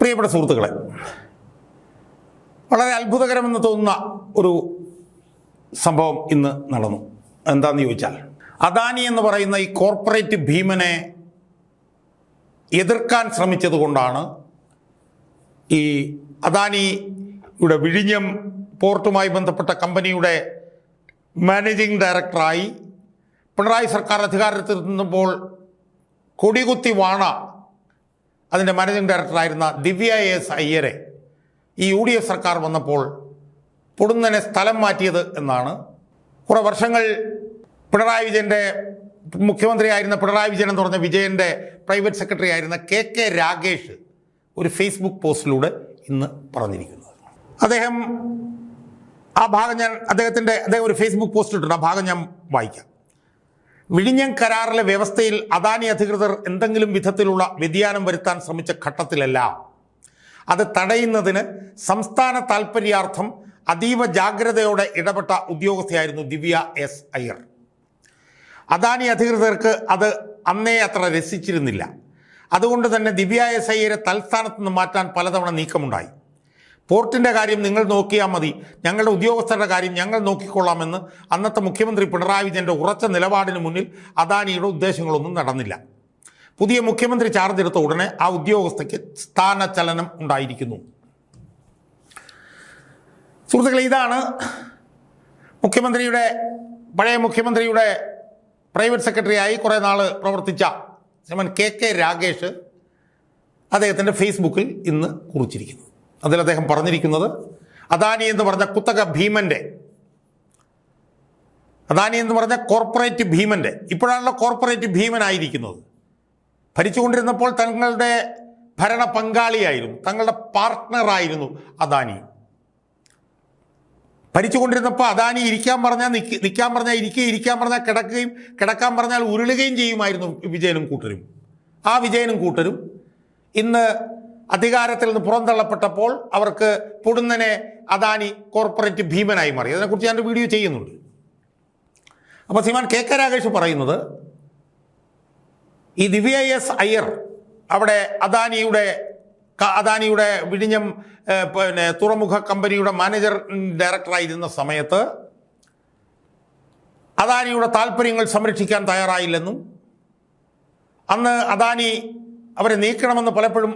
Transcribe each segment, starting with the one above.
പ്രിയപ്പെട്ട സുഹൃത്തുക്കളെ, വളരെ അത്ഭുതകരമെന്ന് തോന്നുന്ന ഒരു സംഭവം ഇന്ന് നടന്നു. എന്താണെന്ന് ചോദിച്ചാൽ, അദാനി എന്ന് പറയുന്ന ഈ കോർപ്പറേറ്റ് ഭീമനെ എതിർക്കാൻ ശ്രമിച്ചതുകൊണ്ടാണ് ഈ അദാനിയുടെ വിഴിഞ്ഞം പോർട്ടുമായി ബന്ധപ്പെട്ട കമ്പനിയുടെ മാനേജിംഗ് ഡയറക്ടറായി പിണറായി സർക്കാർ അധികാരത്തിലെത്തുമ്പോൾ കൊടികുത്തി വാണ അതിൻ്റെ മാനേജിംഗ് ഡയറക്ടറായിരുന്ന ദിവ്യ എസ് അയ്യരെ ഈ UDF സർക്കാർ വന്നപ്പോൾ പൊടുന്നനെ സ്ഥലം മാറ്റിയത് എന്നാണ്. കുറേ വർഷങ്ങൾ പിണറായി വിജയൻ്റെ മുഖ്യമന്ത്രിയായിരുന്ന പിണറായി വിജയൻ എന്ന് പറഞ്ഞ വിജയൻ്റെ പ്രൈവറ്റ് സെക്രട്ടറി ആയിരുന്ന KK രാഗേഷ് ഒരു ഫേസ്ബുക്ക് പോസ്റ്റിലൂടെ ഇന്ന് പറഞ്ഞിരിക്കുന്നത്. അദ്ദേഹം ഒരു ഫേസ്ബുക്ക് പോസ്റ്റ് ഇട്ടിട്ടുണ്ട്. ആ ഭാഗം ഞാൻ വായിക്കാം. വിഴിഞ്ഞം കരാറിലെ വ്യവസ്ഥയിൽ അദാനി അധികൃതർ എന്തെങ്കിലും വിധത്തിലുള്ള വ്യതിയാനം വരുത്താൻ ശ്രമിച്ച ഘട്ടത്തിലെല്ലാം അത് തടയുന്നതിന് സംസ്ഥാന താൽപര്യാർത്ഥം അതീവ ജാഗ്രതയോടെ ഇടപെട്ട ഉദ്യോഗസ്ഥയായിരുന്നു ദിവ്യ എസ് അയ്യർ. അദാനി അധികൃതർക്ക് അത് അന്നേ അത്ര രസിച്ചിരുന്നില്ല. അതുകൊണ്ട് തന്നെ ദിവ്യ എസ് അയ്യരെ തൽസ്ഥാനത്ത് നിന്ന് മാറ്റാൻ പലതവണ നീക്കമുണ്ടായി. പോർട്ടിൻ്റെ കാര്യം നിങ്ങൾ നോക്കിയാൽ മതി, ഞങ്ങളുടെ ഉദ്യോഗസ്ഥരുടെ കാര്യം ഞങ്ങൾ നോക്കിക്കൊള്ളാമെന്ന് അന്നത്തെ മുഖ്യമന്ത്രി പിണറായി വിജയൻ്റെ ഉറച്ച നിലപാടിന് മുന്നിൽ അദാനിയുടെ ഉദ്ദേശങ്ങളൊന്നും നടന്നില്ല. പുതിയ മുഖ്യമന്ത്രി ചാർജ് എടുത്ത ഉടനെ ആ ഉദ്യോഗസ്ഥയ്ക്ക് സ്ഥാനചലനം ഉണ്ടായിരിക്കുന്നു. സുഹൃത്തുക്കളെ, ഇതാണ് പഴയ മുഖ്യമന്ത്രിയുടെ പ്രൈവറ്റ് സെക്രട്ടറിയായി കുറേ നാൾ പ്രവർത്തിച്ച ശ്രീമാൻ KK രാഗേഷ് അദ്ദേഹത്തിൻ്റെ ഫേസ്ബുക്കിൽ ഇന്ന് കുറിച്ചിരിക്കുന്നു. അതിൽ അദ്ദേഹം പറഞ്ഞിരിക്കുന്നത്, അദാനി എന്ന് പറഞ്ഞ കോർപ്പറേറ്റ് ഭീമൻ്റെ ഇപ്പോഴാണല്ലോ കോർപ്പറേറ്റ് ഭീമനായിരിക്കുന്നത്. ഭരിച്ചുകൊണ്ടിരുന്നപ്പോൾ തങ്ങളുടെ ഭരണ പങ്കാളിയായിരുന്നു, തങ്ങളുടെ പാർട്ട്ണറായിരുന്നു അദാനി. ഭരിച്ചുകൊണ്ടിരുന്നപ്പോൾ അദാനി ഇരിക്കാൻ പറഞ്ഞാൽ നിൽക്കാൻ പറഞ്ഞാൽ ഇരിക്കുകയും, ഇരിക്കാൻ പറഞ്ഞാൽ കിടക്കുകയും, കിടക്കാൻ പറഞ്ഞാൽ ഉരുളുകയും ചെയ്യുമായിരുന്നു വിജയനും കൂട്ടരും. ആ വിജയനും കൂട്ടരും ഇന്ന് അധികാരത്തിൽ നിന്ന് പുറന്തള്ളപ്പെട്ടപ്പോൾ അവർക്ക് പൊടുന്നനെ അദാനി കോർപ്പറേറ്റ് ഭീമനായി മാറി. അതിനെക്കുറിച്ച് ഞാൻ വീഡിയോ ചെയ്യുന്നുണ്ട്. അപ്പോൾ ശ്രീമാൻ KK രാഗേഷ് പറയുന്നത്, ഈ ദിവ്യ എസ് അയ്യർ അവിടെ അദാനിയുടെ വിഴിഞ്ഞം തുറമുഖ കമ്പനിയുടെ മാനേജർ ഡയറക്ടറായിരുന്ന സമയത്ത് അദാനിയുടെ താല്പര്യങ്ങൾ സംരക്ഷിക്കാൻ തയ്യാറായില്ലെന്നും അന്ന് അദാനി അവരെ നീക്കണമെന്ന് പലപ്പോഴും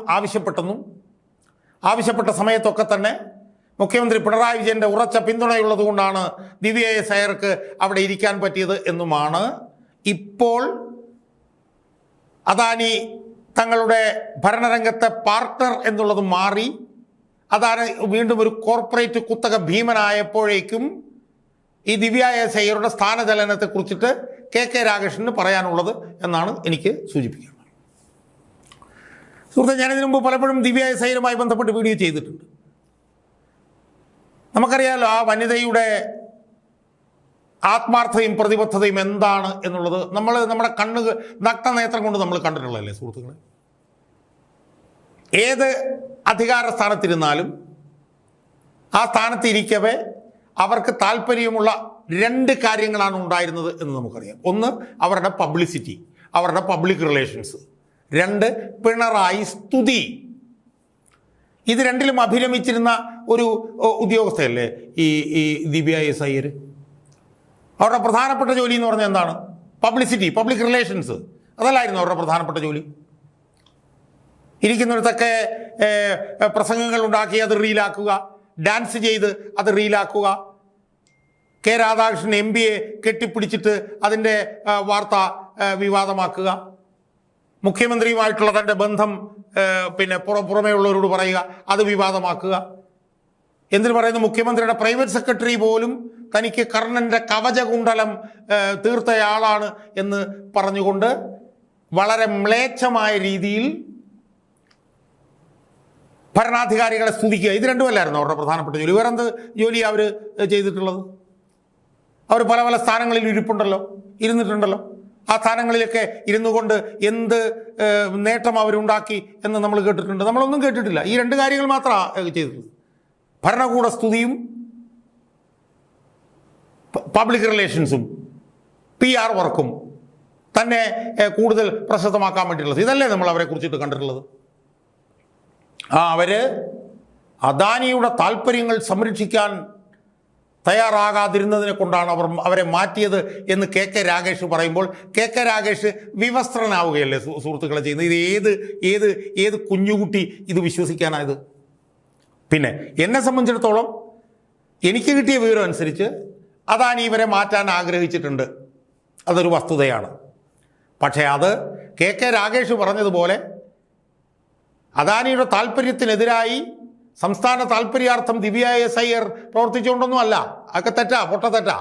ആവശ്യപ്പെട്ട സമയത്തൊക്കെ തന്നെ മുഖ്യമന്ത്രി പിണറായി വിജയൻ്റെ ഉറച്ച പിന്തുണയുള്ളത് കൊണ്ടാണ് ദിവ്യ എസ് അയ്യർക്ക് അവിടെ ഇരിക്കാൻ പറ്റിയത് എന്നുമാണ് ഇപ്പോൾ അദാനി തങ്ങളുടെ ഭരണരംഗത്തെ പാർട്ട്ണർ എന്നുള്ളത് മാറി അദാനി വീണ്ടും ഒരു കോർപ്പറേറ്റ് കുത്തക ഭീമനായപ്പോഴേക്കും ഈ ദിവ്യ എസ് അയ്യരുടെ സ്ഥാനചലനത്തെക്കുറിച്ചിട്ട് KK രാഗേഷിന് പറയാനുള്ളത് എന്നാണ് എനിക്ക് സൂചിപ്പിക്കുന്നത്. സുഹൃത്തെ, ഞാനിതിനു മുമ്പ് പലപ്പോഴും ദിവ്യ എസ് അയ്യരുമായി ബന്ധപ്പെട്ട് വീഡിയോ ചെയ്തിട്ടുണ്ട്. നമുക്കറിയാമല്ലോ ആ വനിതയുടെ ആത്മാർത്ഥതയും പ്രതിബദ്ധതയും എന്താണ് എന്നുള്ളത് നമ്മുടെ നഗ്നനേത്രം കൊണ്ട് നമ്മൾ കണ്ടിട്ടുള്ളതല്ലേ സുഹൃത്തുക്കളെ. ഏത് അധികാര സ്ഥാനത്തിരുന്നാലും ആ സ്ഥാനത്ത് ഇരിക്കവേ അവർക്ക് താല്പര്യമുള്ള രണ്ട് കാര്യങ്ങളാണ് ഉണ്ടായിരുന്നത് എന്ന് നമുക്കറിയാം. ഒന്ന്, അവരുടെ പബ്ലിസിറ്റി, അവരുടെ പബ്ലിക് റിലേഷൻസ്. രണ്ട്, പിണറായി സ്തുതി. ഇത് രണ്ടിലും അഭിരമിച്ചിരുന്ന ഒരു ഉദ്യോഗസ്ഥയല്ലേ ഈ ദിവ്യ എസ് അയ്യർ. അവരുടെ പ്രധാനപ്പെട്ട ജോലി എന്ന് പറഞ്ഞാൽ എന്താണ്? Publicity, public relations. അതല്ലായിരുന്നു അവരുടെ പ്രധാനപ്പെട്ട ജോലി. ഇരിക്കുന്നിടത്തൊക്കെ പ്രസംഗങ്ങൾ ഉണ്ടാക്കി അത് റീലാക്കുക, ഡാൻസ് ചെയ്ത് അത് റീലാക്കുക, K രാധാകൃഷ്ണൻ MBA കെട്ടിപ്പിടിച്ചിട്ട് അതിൻ്റെ വാർത്ത വിവാദമാക്കുക, മുഖ്യമന്ത്രിയുമായിട്ടുള്ള തൻ്റെ ബന്ധം പുറമേ ഉള്ളവരോട് പറയുക, അത് വിവാദമാക്കുക. എന്തിനു പറയുന്നു, മുഖ്യമന്ത്രിയുടെ പ്രൈവറ്റ് സെക്രട്ടറി പോലും തനിക്ക് കർണൻ്റെ കവചകുണ്ടലം തീർത്തയാളാണ് എന്ന് പറഞ്ഞുകൊണ്ട് വളരെ മ്ലേച്ഛമായ രീതിയിൽ ഭരണാധികാരികളെ സ്തുതിക്കുക. ഇത് രണ്ടുമല്ലായിരുന്നു അവരുടെ പ്രധാനപ്പെട്ട ജോലി. വേറെന്ത് ജോലിയാണ് അവർ ചെയ്തിട്ടുള്ളത്? അവർ പല പല സ്ഥാനങ്ങളിൽ ഇരുന്നിട്ടുണ്ടല്ലോ. ആ സ്ഥാനങ്ങളിലൊക്കെ ഇരുന്നു കൊണ്ട് എന്ത് നേട്ടം അവരുണ്ടാക്കി എന്ന് നമ്മൾ കേട്ടിട്ടുണ്ട്? നമ്മളൊന്നും കേട്ടിട്ടില്ല. ഈ രണ്ട് കാര്യങ്ങൾ മാത്രമാണ് ചെയ്തിട്ടുള്ളത്. ഭരണകൂട സ്തുതിയും പബ്ലിക് റിലേഷൻസും PR വർക്കും തന്നെ കൂടുതൽ പ്രശസ്തമാക്കാൻ വേണ്ടിയിട്ടുള്ളത്. ഇതല്ലേ നമ്മൾ അവരെ കുറിച്ചിട്ട് കണ്ടിട്ടുള്ളത്. അവർ അദാനിയുടെ താല്പര്യങ്ങൾ സംരക്ഷിക്കാൻ തയ്യാറാകാതിരുന്നതിനെ കൊണ്ടാണ് അവരെ മാറ്റിയത് എന്ന് കെ രാഗേഷ് പറയുമ്പോൾ കെ രാഗേഷ് വിവസ്ത്രനാവുകയല്ലേ സുഹൃത്തുക്കളെ ചെയ്യുന്നത്? ഇത് ഏത് കുഞ്ഞുകുട്ടി ഇത് വിശ്വസിക്കാനായത്? പിന്നെ എന്നെ സംബന്ധിച്ചിടത്തോളം എനിക്ക് കിട്ടിയ വിവരം അനുസരിച്ച് അദാനി ഇവരെ മാറ്റാൻ ആഗ്രഹിച്ചിട്ടുണ്ട്, അതൊരു വസ്തുതയാണ്. പക്ഷേ അത് കെ രാഗേഷ് പറഞ്ഞതുപോലെ അദാനിയുടെ താല്പര്യത്തിനെതിരായി സംസ്ഥാന താല്പര്യാർത്ഥം ദിവ്യ എസ് അയ്യർ പ്രവർത്തിച്ചുകൊണ്ടൊന്നും അല്ല. അതൊക്കെ പൊട്ടത്തെറ്റാ.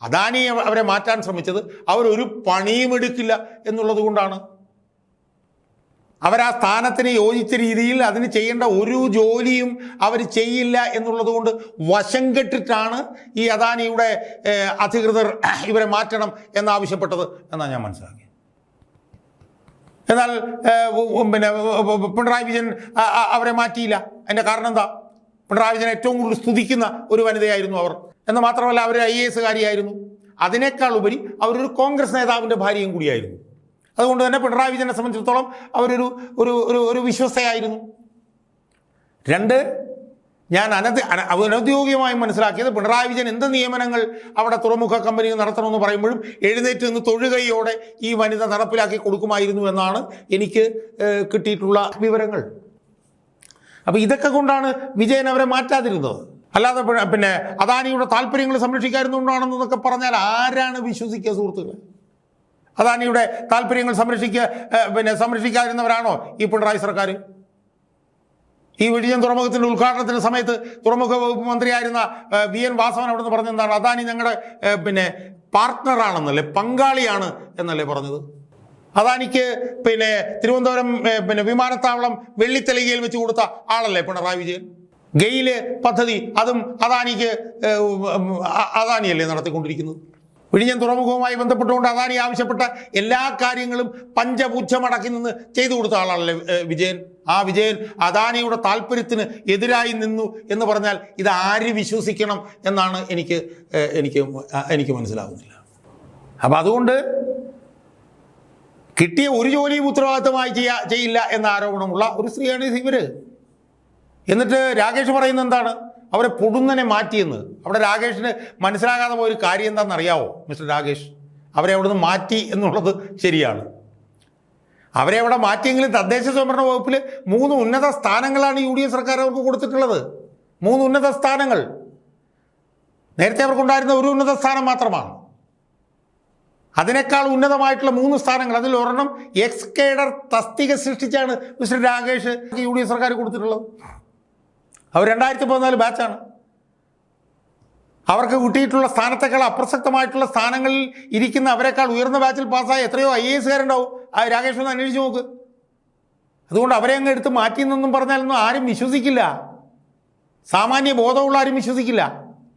അദാനി അവരെ മാറ്റാൻ ശ്രമിച്ചത് അവരൊരു പണിയും എടുക്കില്ല എന്നുള്ളത് കൊണ്ടാണ്. അവരാ സ്ഥാനത്തിന് യോജിച്ച രീതിയിൽ അതിന് ചെയ്യേണ്ട ഒരു ജോലിയും അവർ ചെയ്യില്ല എന്നുള്ളത് കൊണ്ട് വശം കെട്ടിട്ടാണ് ഈ അദാനിയുടെ അധികൃതർ ഇവരെ മാറ്റണം എന്നാവശ്യപ്പെട്ടത് എന്നാണ് ഞാൻ മനസ്സിലാക്കി. എന്നാൽ പിന്നെ പിണറായി വിജയൻ അവരെ മാറ്റിയില്ല. അതിൻ്റെ കാരണം എന്താ? പിണറായി വിജയൻ ഏറ്റവും കൂടുതൽ സ്തുതിക്കുന്ന ഒരു വനിതയായിരുന്നു അവർ. എന്ന് മാത്രമല്ല അവർ IAS കാരിയായിരുന്നു. അതിനേക്കാൾ ഉപരി അവരൊരു കോൺഗ്രസ് നേതാവിൻ്റെ ഭാര്യയും കൂടിയായിരുന്നു. അതുകൊണ്ട് തന്നെ പിണറായി വിജയനെ സംബന്ധിച്ചിടത്തോളം അവരൊരു ഒരു ഒരു വിശ്വസ്തയായിരുന്നു. രണ്ട്, ഞാൻ അനൗദ്യോഗികമായി മനസ്സിലാക്കിയത് പിണറായി വിജയൻ എന്ത് നിയമനങ്ങൾ അവിടെ തുറമുഖ കമ്പനി നടത്തണമെന്ന് പറയുമ്പോഴും എഴുന്നേറ്റ് നിന്ന് തൊഴുകയോടെ ഈ വനിത നടപ്പിലാക്കി കൊടുക്കുമായിരുന്നു എന്നാണ് എനിക്ക് കിട്ടിയിട്ടുള്ള വിവരങ്ങൾ. അപ്പോൾ ഇതൊക്കെ കൊണ്ടാണ് വിജയൻ അവരെ മാറ്റാതിരുന്നത്. അല്ലാതെ പിന്നെ അദാനിയുടെ താല്പര്യങ്ങൾ സംരക്ഷിക്കാതിരുന്നുകൊണ്ടാണെന്നൊക്കെ പറഞ്ഞാൽ ആരാണ് വിശ്വസിക്കുക സുഹൃത്തുക്കളെ? അദാനിയുടെ താല്പര്യങ്ങൾ സംരക്ഷിക്കാതിരുന്നവരാണോ ഈ പിണറായി സർക്കാർ? ഈ വിഴിഞ്ഞം തുറമുഖത്തിൻ്റെ ഉദ്ഘാടനത്തിൻ്റെ സമയത്ത് തുറമുഖ വകുപ്പ് മന്ത്രിയായിരുന്ന VN വാസവൻ അവിടെ നിന്ന് പറഞ്ഞെന്താണ്? അദാനി ഞങ്ങളുടെ പാർട്ട്ണറാണെന്നല്ലേ, പങ്കാളിയാണ് എന്നല്ലേ പറഞ്ഞത്? അദാനിക്ക് തിരുവനന്തപുരം വിമാനത്താവളം വെള്ളിത്തെളികയിൽ വെച്ച് കൊടുത്ത ആളല്ലേ പിണറായി വിജയൻ? ഗെയില് പദ്ധതി അതും അദാനിയല്ലേ നടത്തിക്കൊണ്ടിരിക്കുന്നത്? വിഴിഞ്ഞം തുറമുഖവുമായി ബന്ധപ്പെട്ടുകൊണ്ട് അദാനി ആവശ്യപ്പെട്ട എല്ലാ കാര്യങ്ങളും പഞ്ചപുച്ഛമടക്കി നിന്ന് ചെയ്തു കൊടുത്ത ആളാണല്ലേ വിജയൻ. ആ വിജയൻ അദാനിയുടെ താല്പര്യത്തിന് എതിരായി നിന്നു എന്ന് പറഞ്ഞാൽ ഇത് ആര് വിശ്വസിക്കണം എന്നാണ് എനിക്ക് മനസ്സിലാകുന്നില്ല. അപ്പം അതുകൊണ്ട് കിട്ടിയ ഒരു ജോലിയും ഉത്തരവാദിത്തമായി ചെയ്യില്ല എന്ന ആരോപണമുള്ള ഒരു സ്ത്രീയാണ് ഇവർ. എന്നിട്ട് രാകേഷ് പറയുന്നത് എന്താണ്? അവരെ പൊടുന്നനെ മാറ്റിയെന്ന്. അവിടെ രാകേഷിന് മനസ്സിലാകാതെ പോയൊരു കാര്യം എന്താണെന്ന് അറിയാവോ മിസ്റ്റർ രാകേഷ്? അവരെ അവിടെ നിന്ന് മാറ്റി എന്നുള്ളത് ശരിയാണ്. അവരെ അവിടെ മാറ്റിയെങ്കിലും തദ്ദേശ സ്വയംഭരണ വകുപ്പിൽ 3 ഉന്നത സ്ഥാനങ്ങളാണ് UDF സർക്കാർ അവർക്ക് കൊടുത്തിട്ടുള്ളത്. 3 ഉന്നത സ്ഥാനങ്ങൾ. നേരത്തെ അവർക്കുണ്ടായിരുന്ന ഒരു ഉന്നത സ്ഥാനം മാത്രമാണ്. അതിനേക്കാൾ ഉന്നതമായിട്ടുള്ള 3 സ്ഥാനങ്ങൾ, അതിൽ ഒരെണ്ണം എക്സ് കേഡർ തസ്തിക സൃഷ്ടിച്ചാണ് മിസ്റ്റർ രാകേഷ് UDF സർക്കാർ കൊടുത്തിട്ടുള്ളത്. അവർ 2014 ബാച്ചാണ്. അവർക്ക് കിട്ടിയിട്ടുള്ള സ്ഥാനത്തേക്കാൾ അപ്രസക്തമായിട്ടുള്ള സ്ഥാനങ്ങളിൽ ഇരിക്കുന്ന അവരെക്കാൾ ഉയർന്ന ബാച്ചിൽ പാസ്സായ എത്രയോ IAS കാരുണ്ടാവും. ആ രാകേഷ് ഒന്ന് അന്വേഷിച്ച് നോക്ക്. അതുകൊണ്ട് അവരെ അങ്ങ് എടുത്ത് മാറ്റിയെന്നൊന്നും പറഞ്ഞാലൊന്നും ആരും വിശ്വസിക്കില്ല. സാമാന്യ ബോധമുള്ള ആരും വിശ്വസിക്കില്ല.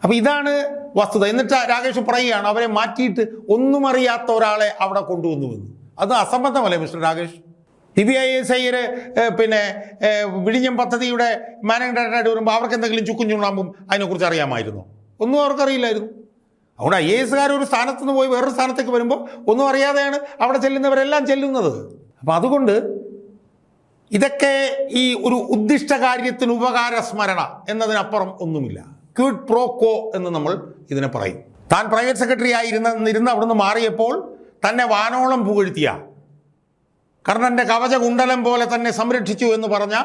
അപ്പോൾ ഇതാണ് വസ്തുത. എന്നിട്ട് രാകേഷ് പറയുകയാണ് അവരെ മാറ്റിയിട്ട് ഒന്നും അറിയാത്ത ഒരാളെ അവിടെ കൊണ്ടുവന്നുവെന്ന്. അത് അസംബന്ധമല്ലേ മിസ്റ്റർ രാകേഷ്? ദിവ്യ എസ് അയ്യർ വിഴിഞ്ഞം പദ്ധതിയുടെ മാനേജിംഗ് ഡയറക്ടറായിട്ട് വരുമ്പോൾ അവർക്ക് എന്തെങ്കിലും ചുക്കും ചുണ്ണാമ്പും അതിനെക്കുറിച്ച് അറിയാമായിരുന്നോ? ഒന്നും അവർക്കറിയില്ലായിരുന്നു. അതുകൊണ്ട് IAS ഒരു സ്ഥാനത്ത് നിന്ന് പോയി വേറൊരു സ്ഥാനത്തേക്ക് വരുമ്പോൾ ഒന്നും അറിയാതെയാണ് അവിടെ ചെല്ലുന്നവരെല്ലാം ചെല്ലുന്നത്. അപ്പം അതുകൊണ്ട് ഇതൊക്കെ ഈ ഒരു ഉദ്ദിഷ്ട കാര്യത്തിന് ഉപകാര സ്മരണ എന്നതിനപ്പുറം ഒന്നുമില്ല. ക്വിഡ് പ്രോ കോ എന്ന് നമ്മൾ ഇതിനെ പറയും. താൻ പ്രൈവറ്റ് സെക്രട്ടറി ആയിരുന്ന അവിടുന്ന് മാറിയപ്പോൾ തന്നെ വാനോളം പുകഴ്ത്തിയ, കർണൻ്റെ കവചകുണ്ടലം പോലെ തന്നെ സംരക്ഷിച്ചു എന്ന് പറഞ്ഞ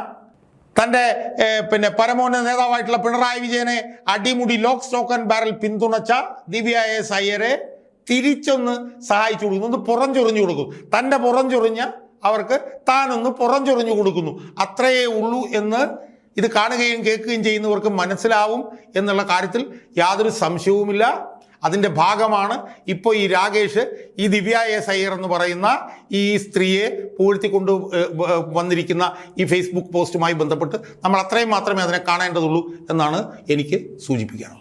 തൻ്റെ പരമോന്നത നേതാവായിട്ടുള്ള പിണറായി വിജയനെ അടിമുടി ലോക്ക് സ്റ്റോക്ക് ആൻഡ് ബാരൽ പിന്തുണച്ച ദിവ്യ എസ് അയ്യരെ തിരിച്ചൊന്ന് സഹായിച്ചു കൊടുക്കുന്നു, ഒന്ന് പുറംചൊറിഞ്ഞു കൊടുക്കും. തൻ്റെ പുറംചൊറിഞ്ഞ അവർക്ക് താനൊന്ന് പുറംചൊറിഞ്ഞു കൊടുക്കുന്നു. അത്രയേ ഉള്ളൂ എന്ന് ഇത് കാണുകയും കേൾക്കുകയും ചെയ്യുന്നവർക്ക് മനസ്സിലാവും എന്നുള്ള കാര്യത്തിൽ യാതൊരു സംശയവുമില്ല. അതിൻ്റെ ഭാഗമാണ് ഇപ്പോൾ ഈ രാകേഷ് ഈ ദിവ്യ എസ് അയ്യർ എന്ന് പറയുന്ന ഈ സ്ത്രീയെ പുകഴ്ത്തിക്കൊണ്ട് വന്നിരിക്കുന്ന ഈ ഫേസ്ബുക്ക് പോസ്റ്റുമായി ബന്ധപ്പെട്ട് നമ്മൾ അത്രയും മാത്രമേ അതിനെ കാണേണ്ടതുള്ളൂ എന്നാണ് എനിക്ക് സൂചിപ്പിക്കാനുള്ളത്.